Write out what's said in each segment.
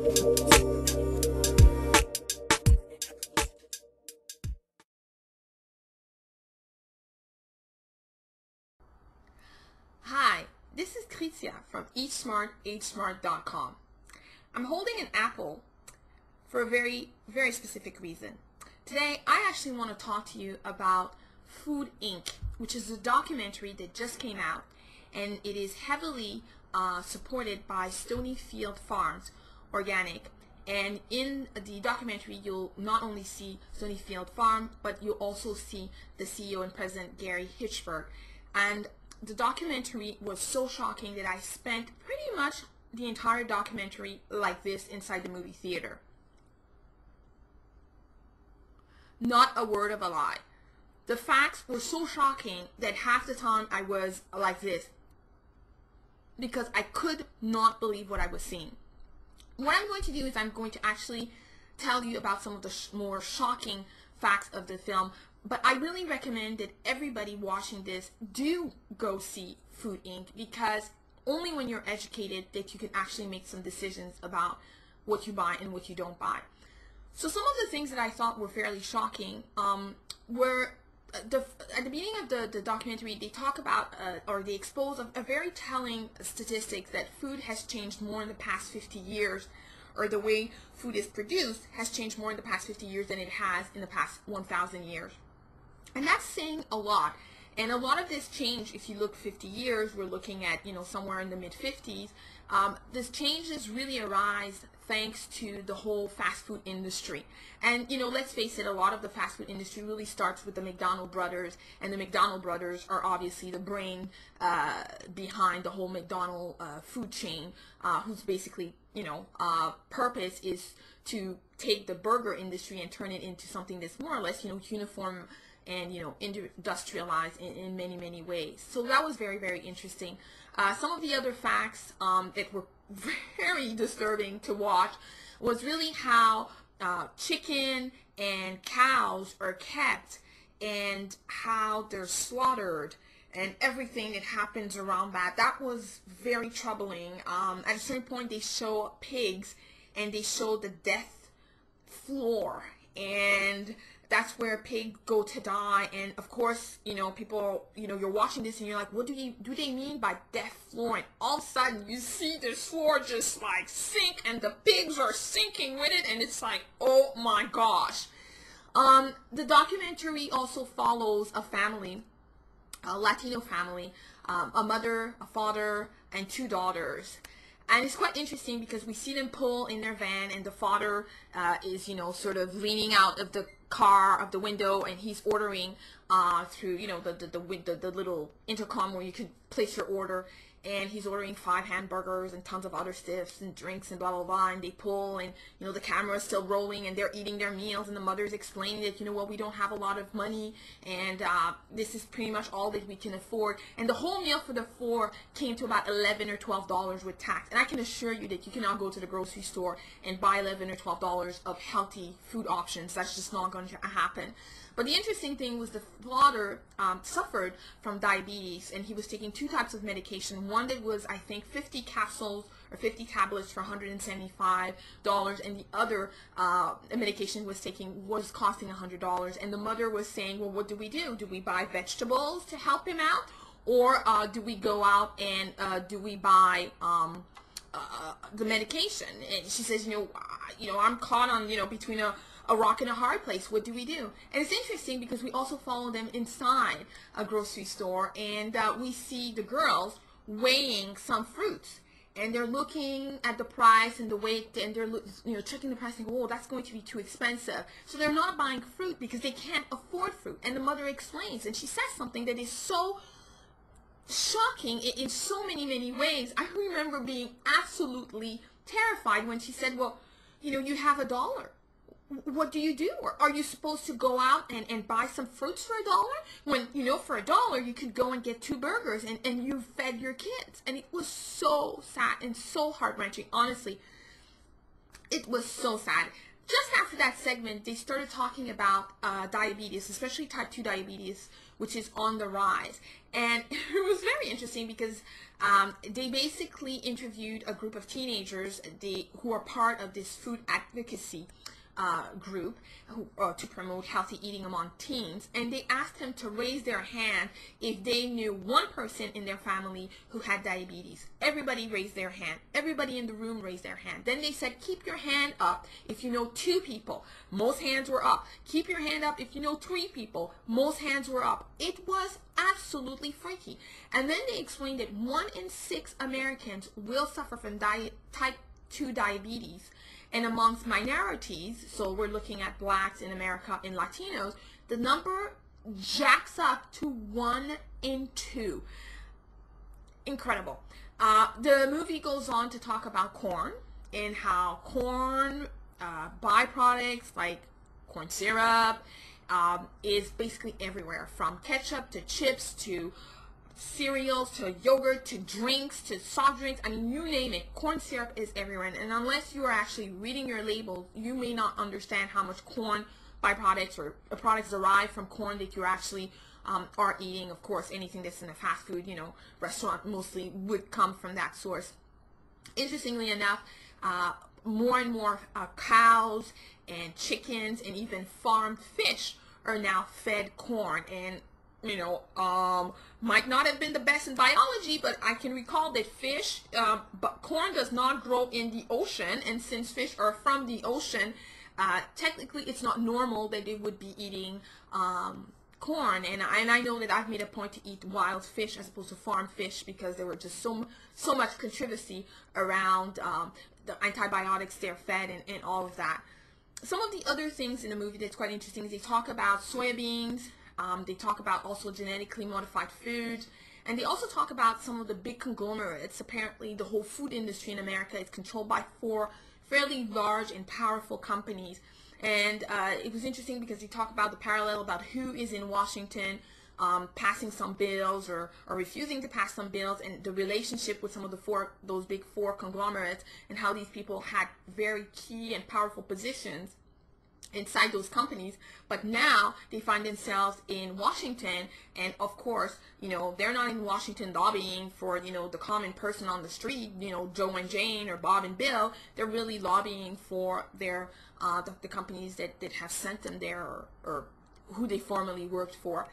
Hi, this is Tricia from EatSmartAgeSmart.com. I'm holding an apple for a very specific reason. Today, I actually want to talk to you about Food Inc., which is a documentary that just came out, and it is heavily supported by Stonyfield Farms Organic. And in the documentary, you'll not only see Stonyfield Farm, but you'll also see the CEO and President Gary Hirshberg. And the documentary was so shocking that I spent pretty much the entire documentary like this inside the movie theater. Not a word of a lie. The facts were so shocking that half the time I was like this because I could not believe what I was seeing. What I'm going to do is I'm going to actually tell you about some of the more shocking facts of the film, but I really recommend that everybody watching this do go see Food Inc. because only when you're educated that you can actually make some decisions about what you buy and what you don't buy. So some of the things that I thought were fairly shocking were at the beginning of the documentary, they talk about or they expose a very telling statistic that food has changed more in the past 50 years, or the way food is produced has changed more in the past 50 years than it has in the past 1,000 years. And that's saying a lot. And a lot of this change, if you look 50 years, we're looking at, somewhere in the mid-50s. This changes really arise thanks to the whole fast food industry. And, let's face it, a lot of the fast food industry really starts with the McDonald brothers. And the McDonald brothers are obviously the brain behind the whole McDonald food chain, whose basically, purpose is to take the burger industry and turn it into something that's more or less, uniform and industrialized in many ways. So that was very interesting. Some of the other facts that were very disturbing to watch was really how chicken and cows are kept and how they're slaughtered and everything that happens around that. That was very troubling. At a certain point they show pigs and they show the death floor, and that's where pigs go to die. And of course, people, you're watching this and you're like, what do they mean by death floor? And all of a sudden you see this floor just like sink and the pigs are sinking with it, and it's like, oh my gosh. The documentary also follows a family, a Latino family, a mother, a father, and 2 daughters. And it's quite interesting because we see them pull in their van, and the father is, sort of leaning out of the car, of the window, and he's ordering through, the little intercom where you can place your order. And he's ordering 5 hamburgers and tons of other stuffs and drinks and blah, blah, blah. And they pull, and, the camera is still rolling, and they're eating their meals. And the mother's explaining that, we don't have a lot of money, and this is pretty much all that we can afford. And the whole meal for the 4 came to about $11 or $12 with tax. And I can assure you that you cannot go to the grocery store and buy $11 or $12 of healthy food options. That's just not going to happen. But the interesting thing was the father suffered from diabetes, and he was taking 2 types of medication. One that was, I think, 50 capsules or 50 tablets for $175, and the other medication was costing $100. And the mother was saying, well, what do we do? Do we buy vegetables to help him out, or do we go out and do we buy the medication? And she says, I'm caught on, between a rock and a hard place. What do we do? And it's interesting because we also follow them inside a grocery store, and we see the girls weighing some fruits, and they're looking at the price and the weight, and they're checking the price and go, oh, that's going to be too expensive. So they're not buying fruit because they can't afford fruit. And the mother explains, and she says something that is so shocking in so many ways. I remember being absolutely terrified when she said, well, you have $1. What do you do? Or are you supposed to go out and buy some fruits for $1? When, for $1 you could go and get 2 burgers and you fed your kids. And it was so sad and so heart-wrenching. Honestly, it was so sad. Just after that segment, they started talking about diabetes, especially type 2 diabetes, which is on the rise. And it was very interesting because they basically interviewed a group of teenagers who are part of this food advocacy group to promote healthy eating among teens, and they asked them to raise their hand if they knew one person in their family who had diabetes. Everybody raised their hand. Everybody in the room raised their hand. Then they said, keep your hand up if you know 2 people. Most hands were up. Keep your hand up if you know 3 people. Most hands were up. It was absolutely freaky. And then they explained that 1 in 6 Americans will suffer from type 2 diabetes. And amongst minorities, so we're looking at blacks in America and Latinos, the number jacks up to 1 in 2. Incredible. The movie goes on to talk about corn and how corn byproducts like corn syrup is basically everywhere, from ketchup to chips to cereals to yogurt to drinks to soft drinks. I mean, you name it, corn syrup is everywhere. And unless you are actually reading your labels, you may not understand how much corn byproducts or products derived from corn that you actually are eating. Of course, anything that's in a fast food, restaurant mostly would come from that source. Interestingly enough, more and more cows and chickens and even farmed fish are now fed corn. And might not have been the best in biology, but I can recall that but corn does not grow in the ocean, and since fish are from the ocean, technically it's not normal that they would be eating corn. And I know that I've made a point to eat wild fish as opposed to farmed fish because there were just so much controversy around the antibiotics they're fed and all of that. Some of the other things in the movie that's quite interesting is they talk about soybeans. They talk about also genetically modified foods, and they also talk about some of the big conglomerates. Apparently, the whole food industry in America is controlled by 4 fairly large and powerful companies. And it was interesting because they talk about the parallel about who is in Washington passing some bills or refusing to pass some bills, and the relationship with some of those big 4 conglomerates, and how these people had very key and powerful positions inside those companies, but now they find themselves in Washington, and of course, they're not in Washington lobbying for, the common person on the street, Joe and Jane or Bob and Bill. They're really lobbying for their the companies that have sent them there, or who they formerly worked for.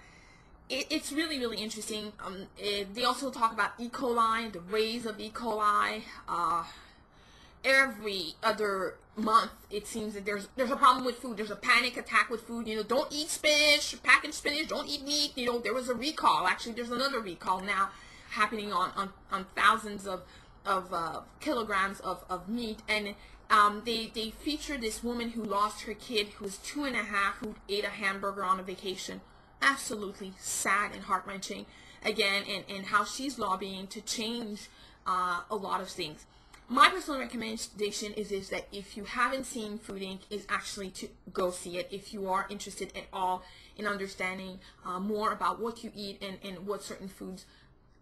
It's really, really interesting. They also talk about E. coli, the rise of E. coli. Every other month it seems that there's a problem with food. There's a panic attack with food. Don't eat spinach, packaged spinach, don't eat meat. There was a recall. Actually, there's another recall now happening on thousands of kilograms of meat. And they feature this woman who lost her kid, who was 2 and a half, who ate a hamburger on a vacation. Absolutely sad and heart-wrenching, again, and how she's lobbying to change a lot of things. My personal recommendation is that if you haven't seen Food Inc., is actually to go see it if you are interested at all in understanding more about what you eat and what certain foods,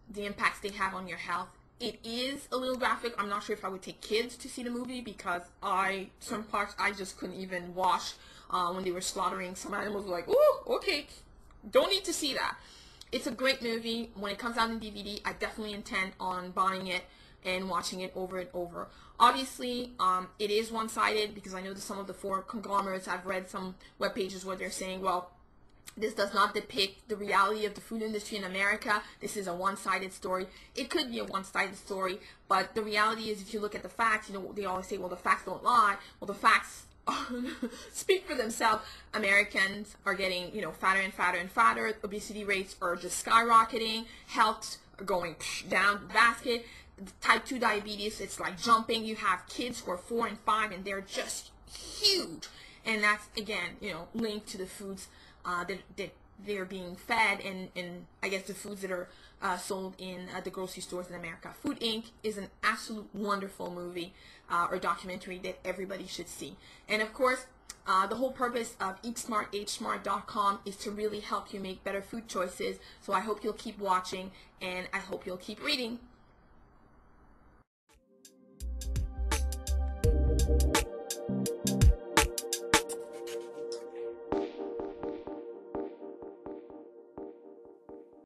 the impacts they have on your health. It is a little graphic. I'm not sure if I would take kids to see the movie because some parts I just couldn't even watch when they were slaughtering some animals. Like, oh, okay, don't need to see that. It's a great movie. When it comes out in DVD, I definitely intend on buying it and watching it over and over. Obviously, it is one-sided because I know that some of the 4 conglomerates, I've read some web pages where they're saying, well, this does not depict the reality of the food industry in America. This is a one-sided story. It could be a one-sided story, but the reality is, if you look at the facts, they always say, well, the facts don't lie. Well, the facts speak for themselves. Americans are getting, fatter and fatter and fatter. Obesity rates are just skyrocketing. Health are going down the basket. Type 2 diabetes, it's like jumping. You have kids who are 4 and 5 and they're just huge, and that's again linked to the foods that they're being fed, and I guess the foods that are sold in the grocery stores in America. Food Inc. is an absolute wonderful movie or documentary that everybody should see. And of course, the whole purpose of EatSmartAgeSmart.com is to really help you make better food choices. So I hope you'll keep watching, and I hope you'll keep reading.